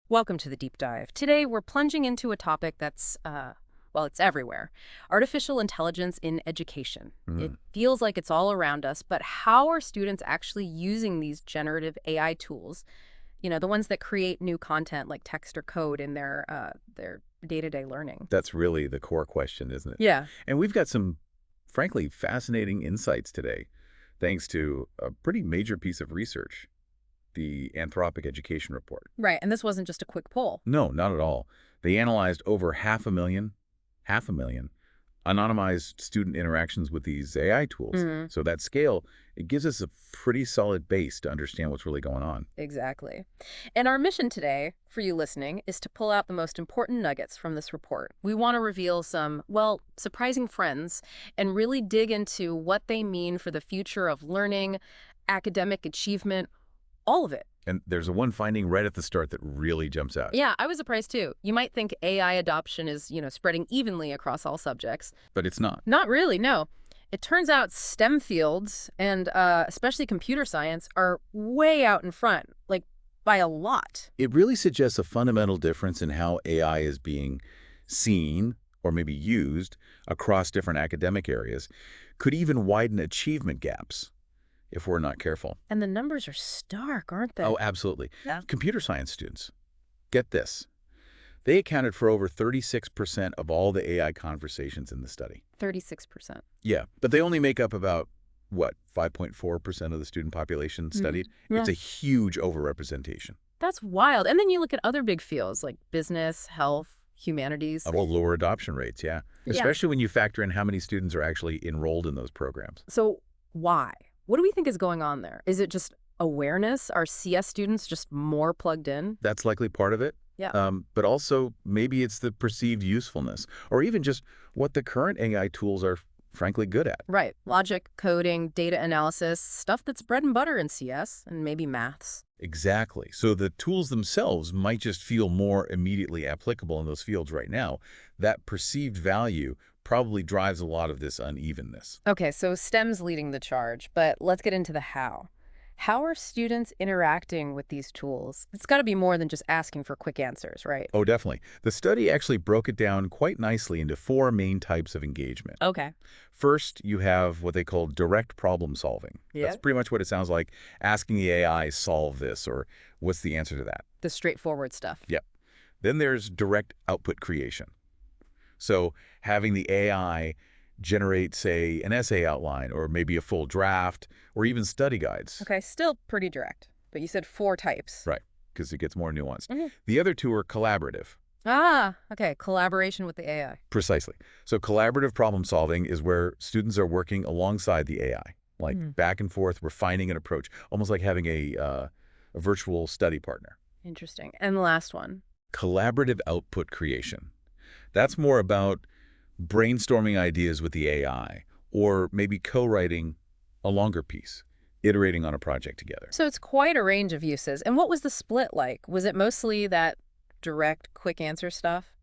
Welcome to the deep dive. Today, we're plunging into a topic that's, well, it's everywhere. Artificial intelligence in education. It Mm, feels like it's all around us, but how are students actually using these generative AI tools? The ones that create new content like text or code in their day-to-day learning. that's really the core question, isn't it? Yeah, And we've got some, frankly, fascinating insights today, thanks to a pretty major piece of research, the Anthropic Education Report. right. And this wasn't just a quick poll. No, not at all. They analyzed over half a million anonymized student interactions with these AI tools. Mm, So that scale, it gives us a pretty solid base to understand what's really going on. exactly. And our mission today, for you listening, is to pull out the most important nuggets from this report. We want to reveal some, well, surprising friends and really dig into what they mean for the future of learning, academic achievement, all of it. And there's a one finding right at the start that really jumps out. Yeah, I was surprised too. You might think AI adoption is, spreading evenly across all subjects. But it's not. Not really, no. It turns out STEM fields, and especially computer science, are way out in front, like by a lot. It really suggests a fundamental difference in how AI is being seen or maybe used across different academic areas, could even widen achievement gaps if we're not careful. And the numbers are stark, aren't they? Oh, absolutely. Yeah. Computer science students, get this. They accounted for over 36% of all the AI conversations in the study. 36%. Yeah, but they only make up about, what, 5.4% of the student population studied? Yeah. It's a huge overrepresentation. That's wild. And then you look at other big fields like business, health, humanities. Well, lower adoption rates, yeah. Yeah. Especially when you factor in how many students are actually enrolled in those programs. So why? What do we think is going on there? Is it just awareness? Are CS students just more plugged in? That's likely part of it. Yeah. But also maybe it's the perceived usefulness or even just what the current AI tools are frankly good at. Right. Logic, coding, data analysis, stuff that's bread and butter in CS and maybe maths. Exactly. So the tools themselves might just feel more immediately applicable in those fields right now. That perceived value probably drives a lot of this unevenness. Okay, so STEM's leading the charge, but let's get into the how. How are students interacting with these tools? It's got to be more than just asking for quick answers, right? Oh, definitely. The study actually broke it down quite nicely into four main types of engagement. Okay. First, you have what they call direct problem solving. Yeah. That's pretty much what it sounds like, asking the AI, solve this, or what's the answer to that? The straightforward stuff. Yep. Then there's direct output creation. So having the AI generate, say, an essay outline or maybe a full draft or even study guides. Okay, still pretty direct, but you said four types. Right, because it gets more nuanced. Mhm. The other two are collaborative. Ah, okay, collaboration with the AI. Precisely. So collaborative problem solving is where students are working alongside the AI, like Hmm. back and forth, refining an approach, almost like having a virtual study partner. Interesting. And the last one. Collaborative output creation. That's more about brainstorming ideas with the AI or maybe co-writing a longer piece, iterating on a project together. So it's quite a range of uses. And what was the split like? Was it mostly that direct, quick answer stuff?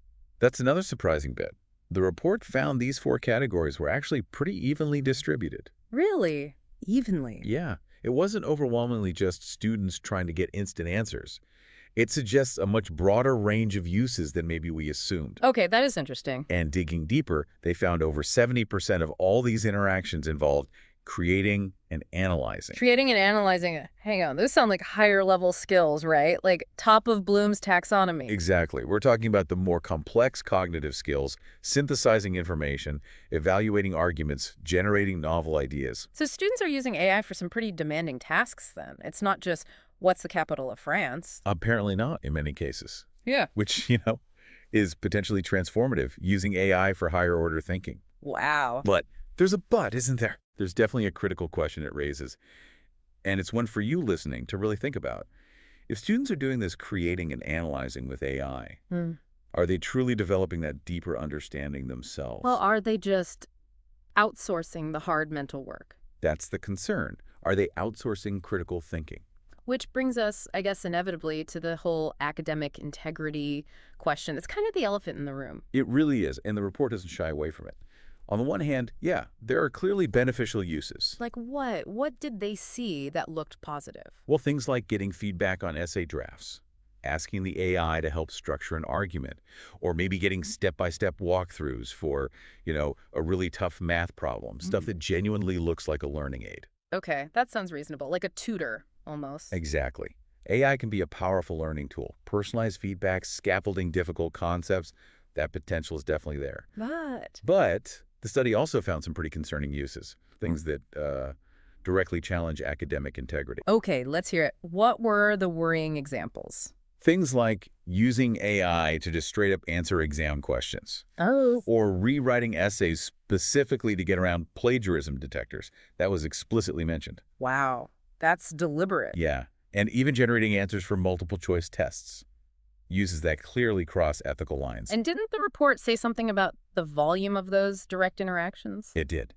That's another surprising bit. The report found these four categories were actually pretty evenly distributed. Really? Evenly? Yeah, it wasn't overwhelmingly just students trying to get instant answers. It suggests a much broader range of uses than maybe we assumed. Okay, that is interesting. And digging deeper, they found over 70% of all these interactions involved creating and analyzing. Creating and analyzing it. Hang on, those sound like higher level skills, right? Like top of Bloom's taxonomy. Exactly. We're talking about the more complex cognitive skills, synthesizing information, evaluating arguments, generating novel ideas. So students are using AI for some pretty demanding tasks then. It's not just what's the capital of France. Apparently not in many cases, Yeah. which, is potentially transformative, using AI for higher order thinking. Wow. But there's a but, isn't there? There's definitely a critical question it raises, and it's one for you listening to really think about. If students are doing this creating and analyzing with AI, Hmm. are they truly developing that deeper understanding themselves? Well, are they just outsourcing the hard mental work? That's the concern. Are they outsourcing critical thinking? Which brings us, I guess, inevitably to the whole academic integrity question. It's kind of the elephant in the room. It really is, and the report doesn't shy away from it. On the one hand, yeah, there are clearly beneficial uses. Like what? What did they see that looked positive? Well, things like getting feedback on essay drafts, asking the AI to help structure an argument, or maybe getting step-by-step walkthroughs for, a really tough math problem, stuff that genuinely looks like a learning aid. Okay, that sounds reasonable, like a tutor, almost. Exactly. AI can be a powerful learning tool. Personalized feedback, scaffolding difficult concepts, that potential is definitely there. But But the study also found some pretty concerning uses, things that directly challenge academic integrity. okay, let's hear it. What were the worrying examples? Things like using AI to just straight up answer exam questions, Oh. or rewriting essays specifically to get around plagiarism detectors. That was explicitly mentioned. Wow, that's deliberate. Yeah, and even generating answers for multiple choice tests uses that clearly cross ethical lines. And didn't the report say something about the volume of those direct interactions? It did.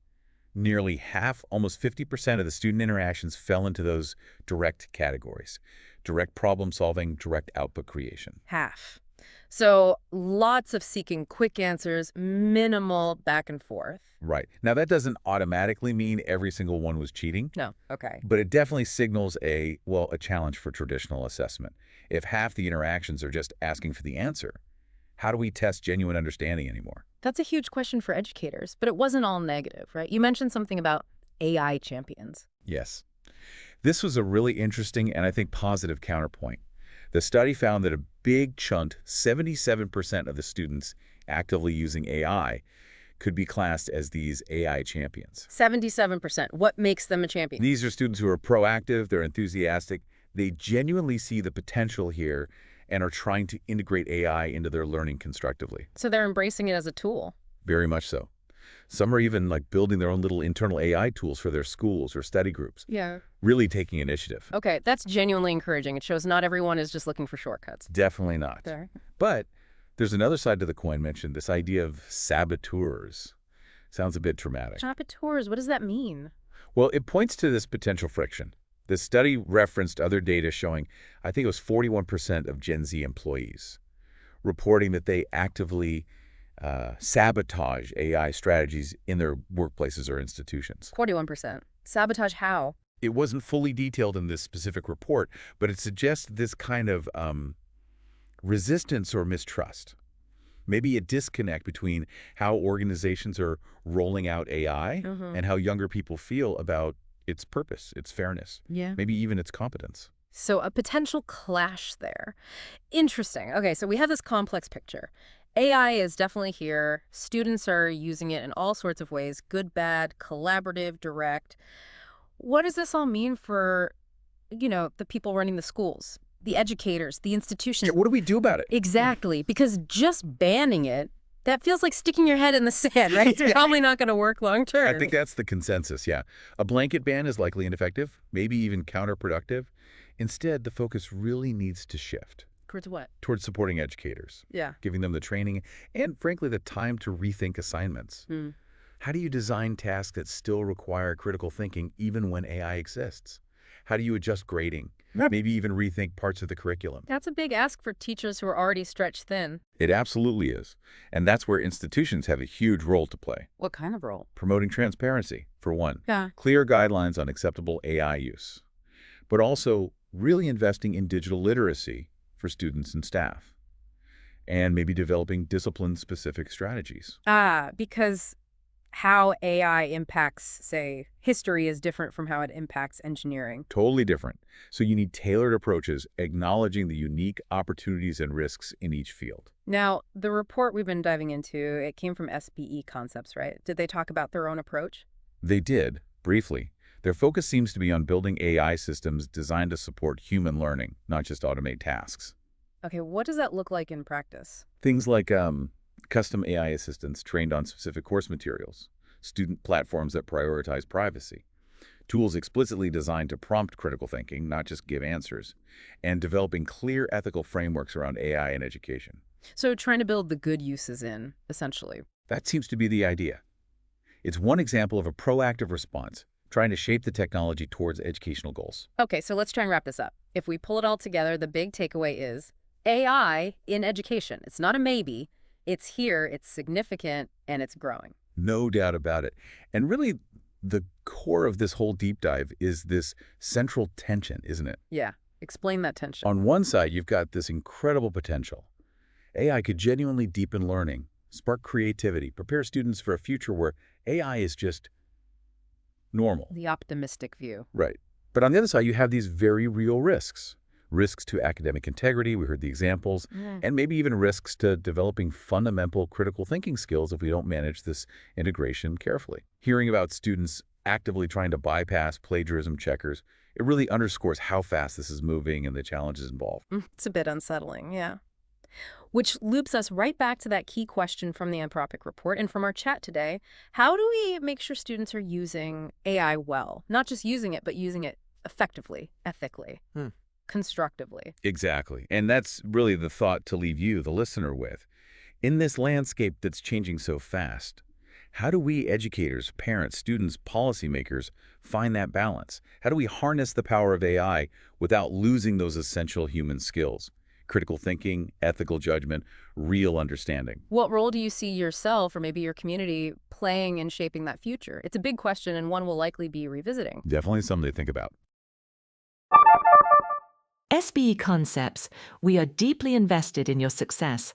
Nearly half, almost 50% of the student interactions fell into those direct categories. Direct problem solving, direct output creation. Half. So lots of seeking quick answers, minimal back and forth. Right. Now, that doesn't automatically mean every single one was cheating, No, okay. but it definitely signals a challenge for traditional assessment. If half the interactions are just asking for the answer, how do we test genuine understanding anymore? That's a huge question for educators, but it wasn't all negative, right? You mentioned something about AI champions. Yes. This was a really interesting and I think positive counterpoint. The study found that a big chunk, 77% of the students actively using AI, could be classed as these AI champions. 77%. What makes them a champion? These are students who are proactive, they're enthusiastic, they genuinely see the potential here and are trying to integrate AI into their learning constructively. So they're embracing it as a tool. Very much so. Some are even building their own little internal AI tools for their schools or study groups, Yeah. really taking initiative. Okay, that's genuinely encouraging. It shows not everyone is just looking for shortcuts. Definitely not. There. But there's another side to the coin mentioned, this idea of saboteurs. Sounds a bit traumatic. Saboteurs, what does that mean? Well, it points to this potential friction. The study referenced other data showing, I think it was 41% of Gen Z employees reporting that they actively sabotage AI strategies in their workplaces or institutions. 41%. Sabotage how? It wasn't fully detailed in this specific report, but it suggests this kind of resistance or mistrust. Maybe a disconnect between how organizations are rolling out AI and how younger people feel about its purpose, its fairness, Yeah. maybe even its competence. So a potential clash there. Interesting. Okay, so we have this complex picture. AI is definitely here. Students are using it in all sorts of ways, good, bad, collaborative, direct. What does this all mean for, the people running the schools, the educators, the institutions? What do we do about it? Exactly, because just banning it, that feels like sticking your head in the sand, right? It's probably not going to work long term. I think that's the consensus, yeah. A blanket ban is likely ineffective, maybe even counterproductive. Instead, the focus really needs to shift Towards what? towards supporting educators, Yeah. giving them the training and, frankly, the time to rethink assignments. Hmm. How do you design tasks that still require critical thinking even when AI exists? How do you adjust grading? Maybe even rethink parts of the curriculum? That's a big ask for teachers who are already stretched thin. It absolutely is. And that's where institutions have a huge role to play. What kind of role? Promoting transparency, for one. Yeah. Clear guidelines on acceptable AI use. But also really investing in digital literacy for students and staff. And maybe developing discipline-specific strategies. Because how AI impacts, say, history is different from how it impacts engineering. Totally different. So you need tailored approaches, acknowledging the unique opportunities and risks in each field. Now, the report we've been diving into, it came from SBE Concepts, right? Did they talk about their own approach? They did, briefly. Their focus seems to be on building AI systems designed to support human learning, not just automate tasks. Okay, what does that look like in practice? Things like custom AI assistants trained on specific course materials, student platforms that prioritize privacy, tools explicitly designed to prompt critical thinking, not just give answers, and developing clear ethical frameworks around AI in education. So trying to build the good uses in, essentially. That seems to be the idea. It's one example of a proactive response, trying to shape the technology towards educational goals. Okay, so let's try and wrap this up. If we pull it all together, the big takeaway is AI in education. It's not a maybe. It's here, it's significant, and it's growing. No doubt about it. And really, the core of this whole deep dive is this central tension, isn't it? Yeah. Explain that tension. On one side, you've got this incredible potential. AI could genuinely deepen learning, spark creativity, prepare students for a future where AI is just normal. The optimistic view. Right. But on the other side, you have these very real risks. Risks to academic integrity, we heard the examples, and maybe even risks to developing fundamental critical thinking skills if we don't manage this integration carefully. Hearing about students actively trying to bypass plagiarism checkers, it really underscores how fast this is moving and the challenges involved. It's a bit unsettling, yeah. Which loops us right back to that key question from the Anthropic Report and from our chat today. How do we make sure students are using AI well? Not just using it, but using it effectively, ethically, constructively. Exactly. And that's really the thought to leave you, the listener, with. In this landscape that's changing so fast, how do we educators, parents, students, policymakers find that balance? How do we harness the power of AI without losing those essential human skills? Critical thinking, ethical judgment, real understanding. What role do you see yourself or maybe your community playing in shaping that future? It's a big question and one we'll likely be revisiting. Definitely something to think about. SBE Concepts, we are deeply invested in your success.